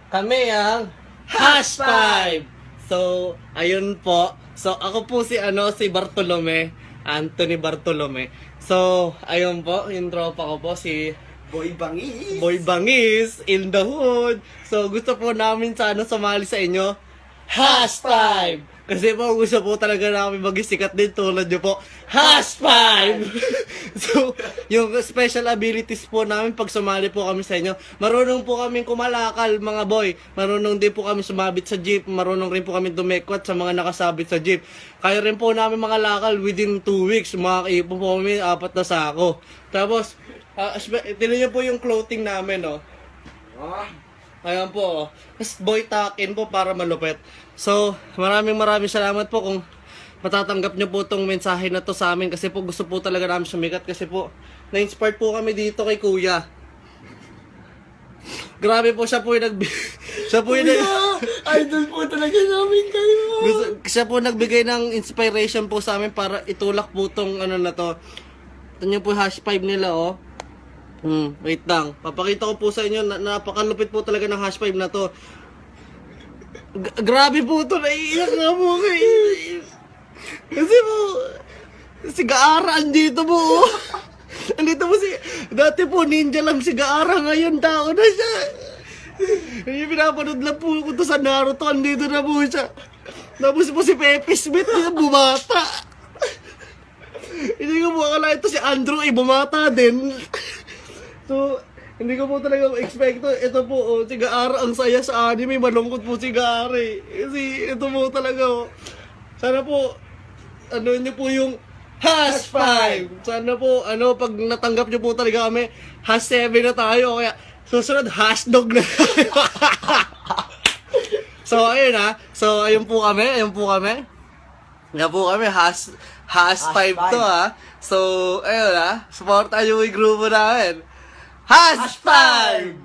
Kami ang Hash 5! So, ayun po. So, ako po si Bartolome. Anthony Bartolome. So, ayun po, yung tropa ko po si Boy Bangis! Boy Bangis in the hood. So, gusto po namin sana sumali sa inyo. Hash 5! Kasi po, gusto po talaga namin magisikat din tulad nyo po. Hash 5! So, yung special abilities po namin pag sumali po kami sa inyo, marunong po kami kumalakal, mga boy. Marunong din po kami sumabit sa jeep. Marunong rin po kami dumekwat sa mga nakasabit sa jeep. Kaya rin po namin mga lakal within 2 weeks. Makakaipon po kami 4 na sako. Tapos, tinan nyo po yung clothing namin, no? Ayan po, oh. Tapos boy takin po para malupit. So, maraming salamat po kung matatanggap nyo po itong mensahe na to sa amin kasi po gusto po talaga namin sumikat kasi po na-inspired po kami dito kay Kuya. Grabe po, siya po yung siya po yung Idol po talaga namin kayo! siya po nagbigay ng inspiration po sa amin para itulak po tong ano na to. Ito nyo po hash 5 nila, oh. Wait lang. Papakita ko po sa inyo na napakalupit po talaga ng hash 5 na to. Grabe po to, naiiyak nga po kayo. Kasi po, si Gaara andito po. Andito po dati po ninja lang si Gaara, ngayon tao na siya. Yung pinapanood lang po ko to sa Naruto, andito na po siya. Tapos po si Pepe Smith, yung bumata. Hindi ko po akala ito si Andrew, bumata din. So, hindi ko po talaga expect ito po, oh, si Gaara ang saya sa anime, malungkot po si Gaara eh. Kasi ito po talaga, oh. Sana po, ano nyo po yung hash 5. Sana po, pag natanggap nyo po talaga kami, hash 7 na tayo. Kaya, susunod, hash dog na tayo. So, ayun ha. So, ayun po kami. Yan po kami, hash 5 to ha. So, ayun ha. Supportan nyo yung grupo namin. Hash 5!